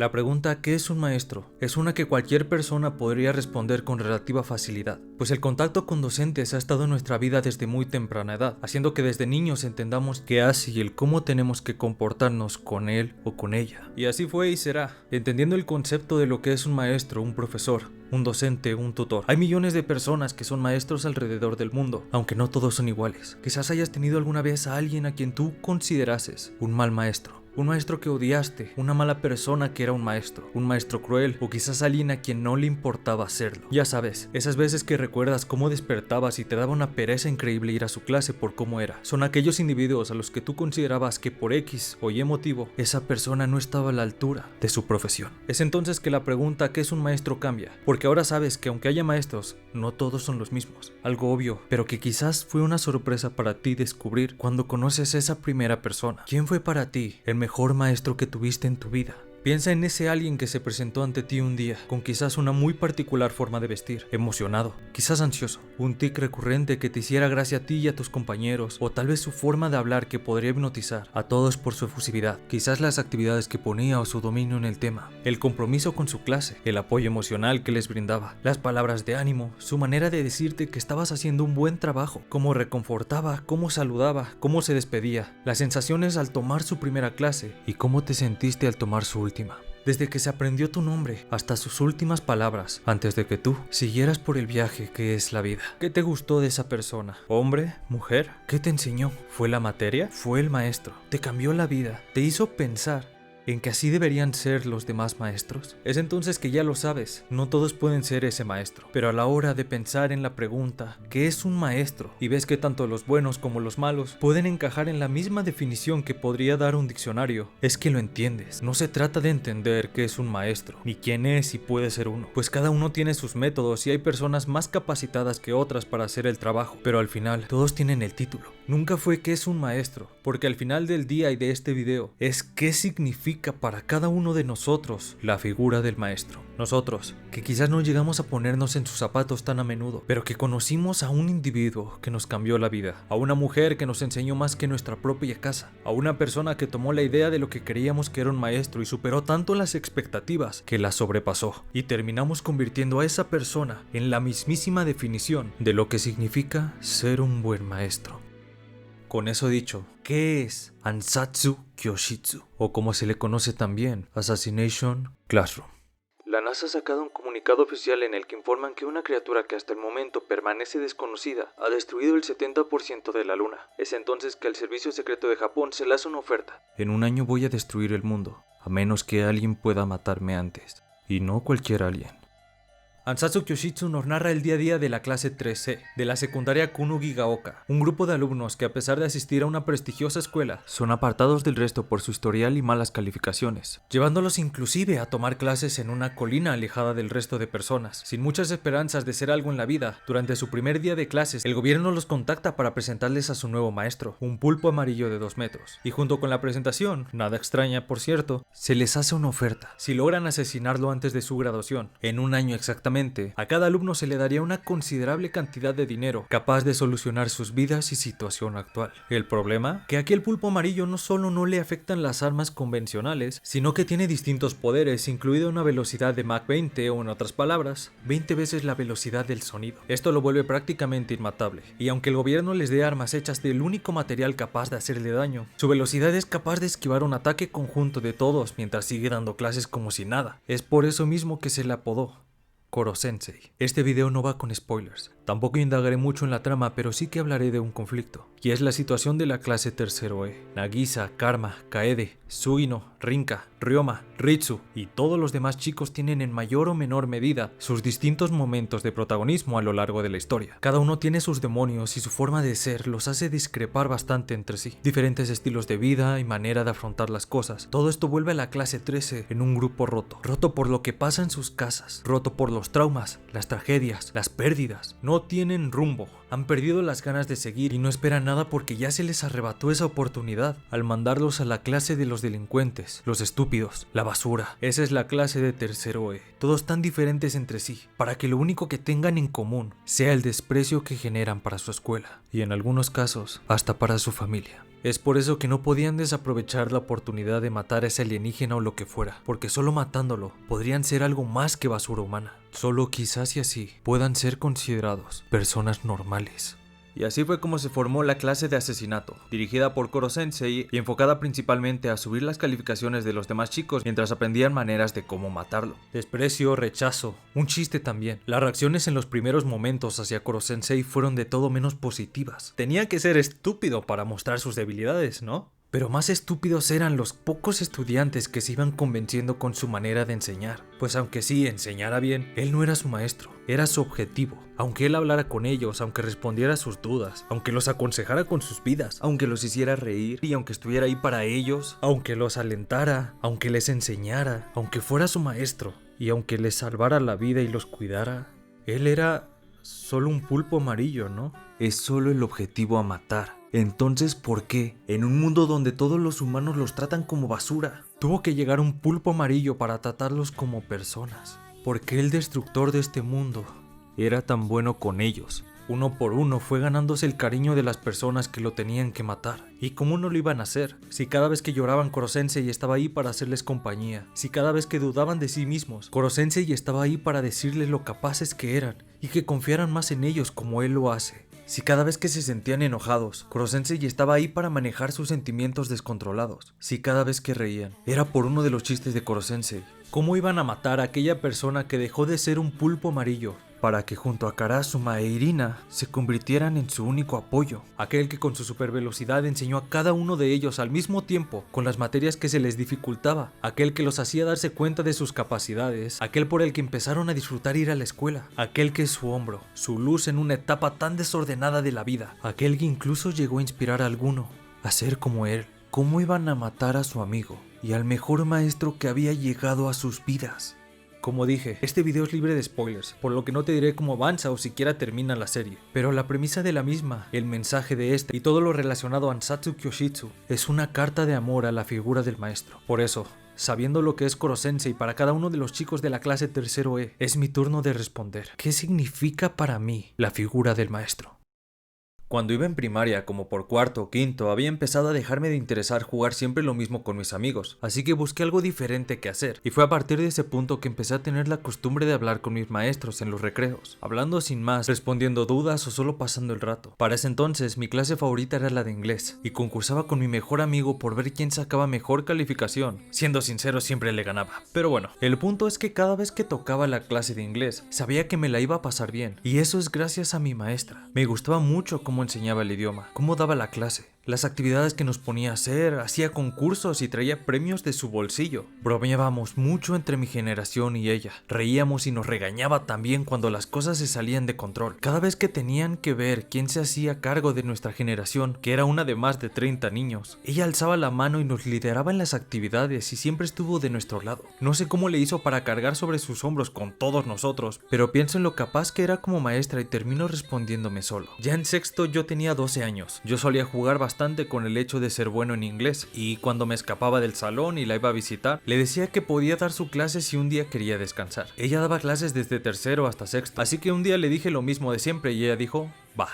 La pregunta ¿qué es un maestro? Es una que cualquier persona podría responder con relativa facilidad, pues el contacto con docentes ha estado en nuestra vida desde muy temprana edad, haciendo que desde niños entendamos qué hace y el cómo tenemos que comportarnos con él o con ella. Y así fue y será, entendiendo el concepto de lo que es un maestro, un profesor, un docente, un tutor. Hay millones de personas que son maestros alrededor del mundo, aunque no todos son iguales. Quizás hayas tenido alguna vez a alguien a quien tú considerases un mal maestro. Un maestro que odiaste, una mala persona que era un maestro cruel o quizás alguien a quien no le importaba hacerlo. Ya sabes, esas veces que recuerdas cómo despertabas y te daba una pereza increíble ir a su clase por cómo era. Son aquellos individuos a los que tú considerabas que por X o Y motivo esa persona no estaba a la altura de su profesión. Es entonces que la pregunta ¿qué es un maestro? Cambia, porque ahora sabes que aunque haya maestros, no todos son los mismos. Algo obvio, pero que quizás fue una sorpresa para ti descubrir cuando conoces a esa primera persona. ¿Quién fue para ti el mejor maestro que tuviste en tu vida? Piensa en ese alguien que se presentó ante ti un día, con quizás una muy particular forma de vestir, emocionado, quizás ansioso, un tic recurrente que te hiciera gracia a ti y a tus compañeros, o tal vez su forma de hablar que podría hipnotizar a todos por su efusividad, quizás las actividades que ponía o su dominio en el tema, el compromiso con su clase, el apoyo emocional que les brindaba, las palabras de ánimo, su manera de decirte que estabas haciendo un buen trabajo, cómo reconfortaba, cómo saludaba, cómo se despedía, las sensaciones al tomar su primera clase y cómo te sentiste al tomar su última. Desde que se aprendió tu nombre hasta sus últimas palabras, antes de que tú siguieras por el viaje que es la vida. ¿Qué te gustó de esa persona? ¿Hombre? ¿Mujer? ¿Qué te enseñó? ¿Fue la materia? ¿Fue el maestro? ¿Te cambió la vida? ¿Te hizo pensar en que así deberían ser los demás maestros? Es entonces que ya lo sabes, no todos pueden ser ese maestro, pero a la hora de pensar en la pregunta ¿qué es un maestro? Y ves que tanto los buenos como los malos pueden encajar en la misma definición que podría dar un diccionario, es que lo entiendes. No se trata de entender qué es un maestro, ni quién es y puede ser uno, pues cada uno tiene sus métodos y hay personas más capacitadas que otras para hacer el trabajo, pero al final todos tienen el título. Nunca fue qué es un maestro, porque al final del día y de este video es qué significa para cada uno de nosotros la figura del maestro. Nosotros, que quizás no llegamos a ponernos en sus zapatos tan a menudo, pero que conocimos a un individuo que nos cambió la vida, a una mujer que nos enseñó más que nuestra propia casa, a una persona que tomó la idea de lo que creíamos que era un maestro y superó tanto las expectativas que la sobrepasó, y terminamos convirtiendo a esa persona en la mismísima definición de lo que significa ser un buen maestro. Con eso dicho, ¿qué es Ansatsu Kyoshitsu? O como se le conoce también, Assassination Classroom. La NASA ha sacado un comunicado oficial en el que informan que una criatura que hasta el momento permanece desconocida ha destruido el 70% de la Luna. Es entonces que al Servicio Secreto de Japón se le hace una oferta. En un año voy a destruir el mundo, a menos que alguien pueda matarme antes. Y no cualquier alguien. Ansatsu Kyoshitsu nos narra el día a día de la clase 3C, de la secundaria Kunugigaoka, un grupo de alumnos que a pesar de asistir a una prestigiosa escuela, son apartados del resto por su historial y malas calificaciones, llevándolos inclusive a tomar clases en una colina alejada del resto de personas. Sin muchas esperanzas de ser algo en la vida, durante su primer día de clases, el gobierno los contacta para presentarles a su nuevo maestro, un pulpo amarillo de 2 metros, y junto con la presentación, nada extraña por cierto, se les hace una oferta. Si logran asesinarlo antes de su graduación, en un año exactamente, a cada alumno se le daría una considerable cantidad de dinero, capaz de solucionar sus vidas y situación actual. ¿El problema? Que aquí el pulpo amarillo no solo no le afectan las armas convencionales, sino que tiene distintos poderes, incluida una velocidad de Mach 20 o en otras palabras, 20 veces la velocidad del sonido. Esto lo vuelve prácticamente inmatable, y aunque el gobierno les dé armas hechas del único material capaz de hacerle daño, su velocidad es capaz de esquivar un ataque conjunto de todos mientras sigue dando clases como si nada. Es por eso mismo que se le apodó Koro Sensei. Este video no va con spoilers. Tampoco indagaré mucho en la trama, pero sí que hablaré de un conflicto, y es la situación de la clase tercero E. Nagisa, Karma, Kaede, Sugino, Rinka, Ryoma, Ritsu y todos los demás chicos tienen en mayor o menor medida sus distintos momentos de protagonismo a lo largo de la historia. Cada uno tiene sus demonios y su forma de ser los hace discrepar bastante entre sí. Diferentes estilos de vida y manera de afrontar las cosas. Todo esto vuelve a la clase 13 en un grupo roto. Roto por lo que pasa en sus casas. Roto por los traumas, las tragedias, las pérdidas. No tienen rumbo. Han perdido las ganas de seguir y no esperan nada porque ya se les arrebató esa oportunidad al mandarlos a la clase de los delincuentes, los estúpidos, la basura. Esa es la clase de tercero E. Todos tan diferentes entre sí, para que lo único que tengan en común sea el desprecio que generan para su escuela y en algunos casos hasta para su familia. Es por eso que no podían desaprovechar la oportunidad de matar a ese alienígena o lo que fuera, porque solo matándolo podrían ser algo más que basura humana. Solo quizás y así puedan ser considerados personas normales. Y así fue como se formó la clase de asesinato, dirigida por Koro Sensei y enfocada principalmente a subir las calificaciones de los demás chicos mientras aprendían maneras de cómo matarlo. Desprecio, rechazo, un chiste también. Las reacciones en los primeros momentos hacia Koro Sensei fueron de todo menos positivas. Tenía que ser estúpido para mostrar sus debilidades, ¿no? Pero más estúpidos eran los pocos estudiantes que se iban convenciendo con su manera de enseñar. Pues aunque sí enseñara bien, él no era su maestro, era su objetivo. Aunque él hablara con ellos, aunque respondiera a sus dudas, aunque los aconsejara con sus vidas, aunque los hiciera reír y aunque estuviera ahí para ellos, aunque los alentara, aunque les enseñara, aunque fuera su maestro y aunque les salvara la vida y los cuidara, él era solo un pulpo amarillo, ¿no? Es solo el objetivo a matar. Entonces, ¿por qué? En un mundo donde todos los humanos los tratan como basura, tuvo que llegar un pulpo amarillo para tratarlos como personas. ¿Por qué el destructor de este mundo era tan bueno con ellos? Uno por uno fue ganándose el cariño de las personas que lo tenían que matar. ¿Y cómo no lo iban a hacer? Si cada vez que lloraban Koro Sensei estaba ahí para hacerles compañía. Si cada vez que dudaban de sí mismos, Koro Sensei estaba ahí para decirles lo capaces que eran y que confiaran más en ellos como él lo hace. Si cada vez que se sentían enojados, Koro Sensei estaba ahí para manejar sus sentimientos descontrolados. Si cada vez que reían, era por uno de los chistes de Koro Sensei. ¿Cómo iban a matar a aquella persona que dejó de ser un pulpo amarillo para que junto a Karasuma e Irina se convirtieran en su único apoyo? Aquel que con su supervelocidad enseñó a cada uno de ellos al mismo tiempo con las materias que se les dificultaba, aquel que los hacía darse cuenta de sus capacidades, aquel por el que empezaron a disfrutar ir a la escuela, aquel que es su hombro, su luz en una etapa tan desordenada de la vida, aquel que incluso llegó a inspirar a alguno a ser como él. ¿Cómo iban a matar a su amigo y al mejor maestro que había llegado a sus vidas? Como dije, este video es libre de spoilers, por lo que no te diré cómo avanza o siquiera termina la serie. Pero la premisa de la misma, el mensaje de este y todo lo relacionado a Ansatsu Kyoshitsu es una carta de amor a la figura del maestro. Por eso, sabiendo lo que es Koro Sensei para cada uno de los chicos de la clase tercero E, es mi turno de responder. ¿Qué significa para mí la figura del maestro? Cuando iba en primaria, como por cuarto o quinto, había empezado a dejarme de interesar jugar siempre lo mismo con mis amigos, así que busqué algo diferente que hacer, y fue a partir de ese punto que empecé a tener la costumbre de hablar con mis maestros en los recreos, hablando sin más, respondiendo dudas o solo pasando el rato. Para ese entonces, mi clase favorita era la de inglés, y concursaba con mi mejor amigo por ver quién sacaba mejor calificación. Siendo sincero, siempre le ganaba. Pero bueno, el punto es que cada vez que tocaba la clase de inglés, sabía que me la iba a pasar bien, y eso es gracias a mi maestra. Me gustaba mucho cómo enseñaba el idioma, cómo daba la clase, las actividades que nos ponía a hacer, hacía concursos y traía premios de su bolsillo. Bromeábamos mucho entre mi generación y ella, reíamos y nos regañaba también cuando las cosas se salían de control. Cada vez que tenían que ver quién se hacía cargo de nuestra generación, que era una de más de 30 niños, ella alzaba la mano y nos lideraba en las actividades y siempre estuvo de nuestro lado. No sé cómo le hizo para cargar sobre sus hombros con todos nosotros, pero pienso en lo capaz que era como maestra y termino respondiéndome solo. Ya en sexto yo tenía 12 años, yo solía jugar bastante con el hecho de ser bueno en inglés, y cuando me escapaba del salón y la iba a visitar, le decía que podía dar su clase si un día quería descansar. Ella daba clases desde tercero hasta sexto, así que un día le dije lo mismo de siempre y ella dijo, va,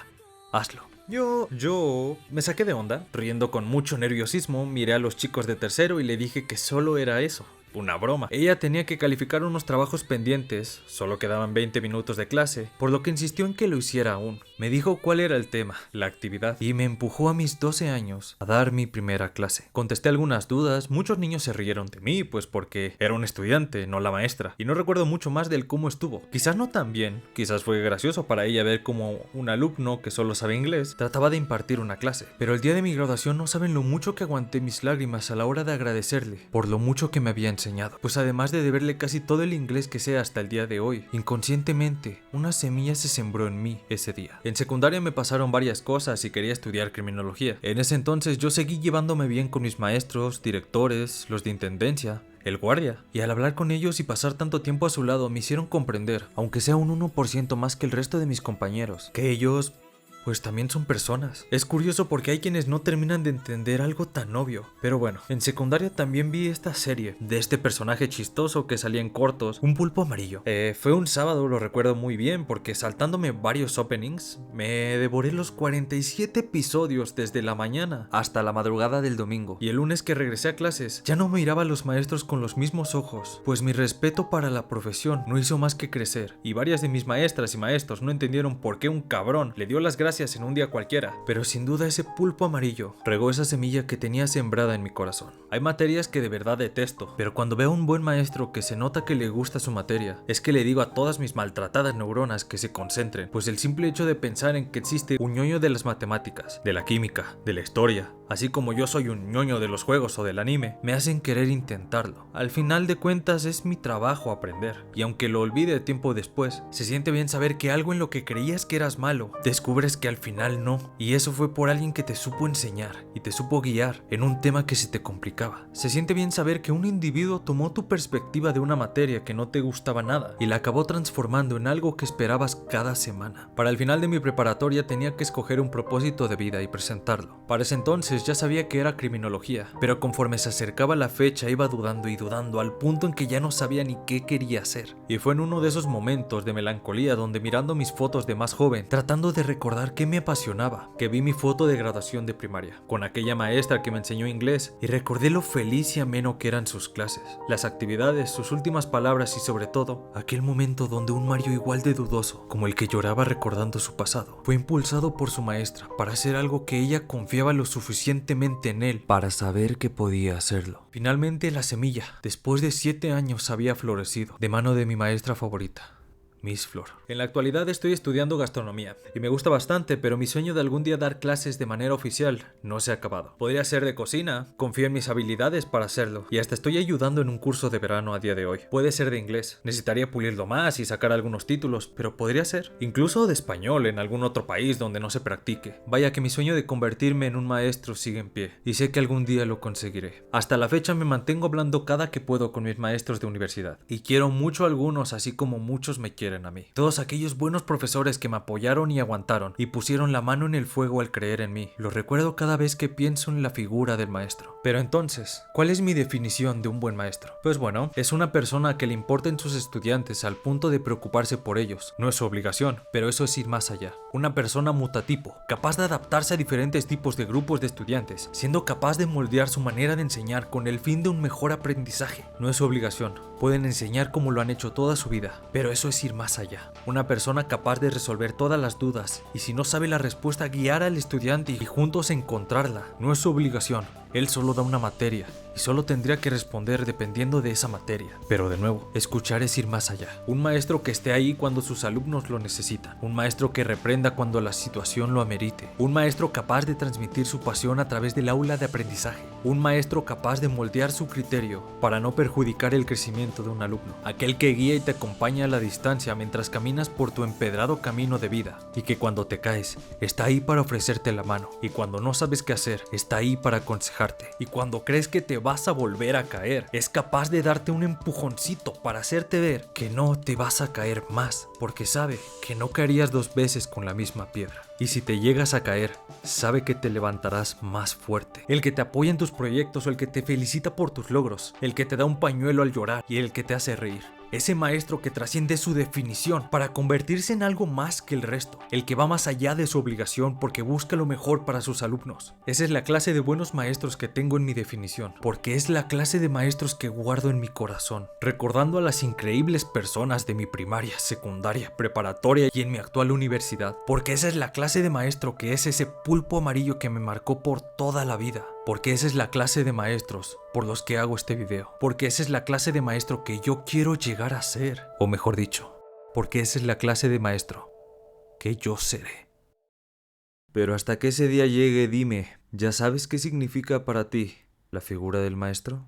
hazlo. Yo me saqué de onda, riendo con mucho nerviosismo, miré a los chicos de tercero y le dije que solo era eso. Una broma. Ella tenía que calificar unos trabajos pendientes, solo quedaban 20 minutos de clase, por lo que insistió en que lo hiciera aún. Me dijo cuál era el tema, la actividad, y me empujó a mis 12 años a dar mi primera clase. Contesté algunas dudas, muchos niños se rieron de mí, pues porque era un estudiante, no la maestra, y no recuerdo mucho más del cómo estuvo. Quizás no tan bien, quizás fue gracioso para ella ver cómo un alumno que solo sabe inglés trataba de impartir una clase. Pero el día de mi graduación no saben lo mucho que aguanté mis lágrimas a la hora de agradecerle por lo mucho que me había enseñado. Pues además de deberle casi todo el inglés que sé hasta el día de hoy, inconscientemente, una semilla se sembró en mí ese día. En secundaria me pasaron varias cosas y quería estudiar criminología. En ese entonces yo seguí llevándome bien con mis maestros, directores, los de intendencia, el guardia, y al hablar con ellos y pasar tanto tiempo a su lado me hicieron comprender, aunque sea un 1% más que el resto de mis compañeros, que ellos pues también son personas. Es curioso porque hay quienes no terminan de entender algo tan obvio. Pero bueno, en secundaria también vi esta serie de este personaje chistoso que salía en cortos, un pulpo amarillo. Fue un sábado, lo recuerdo muy bien, porque saltándome varios openings, me devoré los 47 episodios desde la mañana hasta la madrugada del domingo. Y el lunes que regresé a clases, ya no miraba a los maestros con los mismos ojos, pues mi respeto para la profesión no hizo más que crecer. Y varias de mis maestras y maestros no entendieron por qué un cabrón le dio las gracias en un día cualquiera. Pero sin duda ese pulpo amarillo regó esa semilla que tenía sembrada en mi corazón. Hay materias que de verdad detesto, pero cuando veo a un buen maestro que se nota que le gusta su materia, es que le digo a todas mis maltratadas neuronas que se concentren, pues el simple hecho de pensar en que existe un ñoño de las matemáticas, de la química, de la historia, así como yo soy un ñoño de los juegos o del anime, me hacen querer intentarlo. Al final de cuentas es mi trabajo aprender, y aunque lo olvide tiempo después, se siente bien saber que algo en lo que creías que eras malo, descubres que al final no, y eso fue por alguien que te supo enseñar y te supo guiar en un tema que se te complicaba. Se siente bien saber que un individuo tomó tu perspectiva de una materia que no te gustaba nada y la acabó transformando en algo que esperabas cada semana. Para el final de mi preparatoria tenía que escoger un propósito de vida y presentarlo. Para ese entonces ya sabía que era criminología, pero conforme se acercaba la fecha iba dudando y dudando al punto en que ya no sabía ni qué quería hacer. Y fue en uno de esos momentos de melancolía donde, mirando mis fotos de más joven, tratando de recordar qué me apasionaba, que vi mi foto de graduación de primaria, con aquella maestra que me enseñó inglés, y recordé lo feliz y ameno que eran sus clases, las actividades, sus últimas palabras y sobre todo, aquel momento donde un Mario igual de dudoso como el que lloraba recordando su pasado, fue impulsado por su maestra para hacer algo que ella confiaba lo suficientemente en él para saber que podía hacerlo. Finalmente la semilla, después de 7 años, había florecido, de mano de mi maestra favorita, Miss Flor. En la actualidad estoy estudiando gastronomía y me gusta bastante, pero mi sueño de algún día dar clases de manera oficial no se ha acabado. Podría ser de cocina, confío en mis habilidades para hacerlo y hasta estoy ayudando en un curso de verano a día de hoy. Puede ser de inglés, necesitaría pulirlo más y sacar algunos títulos, pero podría ser incluso de español en algún otro país donde no se practique. Vaya que mi sueño de convertirme en un maestro sigue en pie y sé que algún día lo conseguiré. Hasta la fecha me mantengo hablando cada que puedo con mis maestros de universidad y quiero mucho a algunos, así como muchos me quieren a mí. Todos aquellos buenos profesores que me apoyaron y aguantaron y pusieron la mano en el fuego al creer en mí, los recuerdo cada vez que pienso en la figura del maestro. Pero entonces, ¿cuál es mi definición de un buen maestro? Pues bueno, es una persona que le importen sus estudiantes al punto de preocuparse por ellos. No es su obligación, pero eso es ir más allá. Una persona mutatipo, capaz de adaptarse a diferentes tipos de grupos de estudiantes, siendo capaz de moldear su manera de enseñar con el fin de un mejor aprendizaje. No es su obligación, pueden enseñar como lo han hecho toda su vida, pero eso es ir más allá. Una persona capaz de resolver todas las dudas y, si no sabe la respuesta, guiar al estudiante y juntos encontrarla. No es su obligación, él solo da una materia y solo tendría que responder dependiendo de esa materia. Pero de nuevo, escuchar es ir más allá. Un maestro que esté ahí cuando sus alumnos lo necesitan. Un maestro que reprenda cuando la situación lo amerite. Un maestro capaz de transmitir su pasión a través del aula de aprendizaje. Un maestro capaz de moldear su criterio para no perjudicar el crecimiento de un alumno. Aquel que guía y te acompaña a la distancia mientras caminas por tu empedrado camino de vida. Y que cuando te caes, está ahí para ofrecerte la mano. Y cuando no sabes qué hacer, está ahí para aconsejarte. Y cuando crees que te vas a volver a caer, es capaz de darte un empujoncito para hacerte ver que no te vas a caer más, porque sabe que no caerías 2 veces con la misma piedra. Y si te llegas a caer, sabe que te levantarás más fuerte. El que te apoya en tus proyectos o el que te felicita por tus logros, el que te da un pañuelo al llorar y el que te hace reír. Ese maestro que trasciende su definición para convertirse en algo más que el resto, el que va más allá de su obligación porque busca lo mejor para sus alumnos. Esa es la clase de buenos maestros que tengo en mi definición, porque es la clase de maestros que guardo en mi corazón, recordando a las increíbles personas de mi primaria, secundaria, preparatoria y en mi actual universidad, porque esa es la clase de maestro que es ese pulpo amarillo que me marcó por toda la vida. Porque esa es la clase de maestros por los que hago este video. Porque esa es la clase de maestro que yo quiero llegar a ser. O mejor dicho, porque esa es la clase de maestro que yo seré. Pero hasta que ese día llegue, dime, ¿ya sabes qué significa para ti la figura del maestro?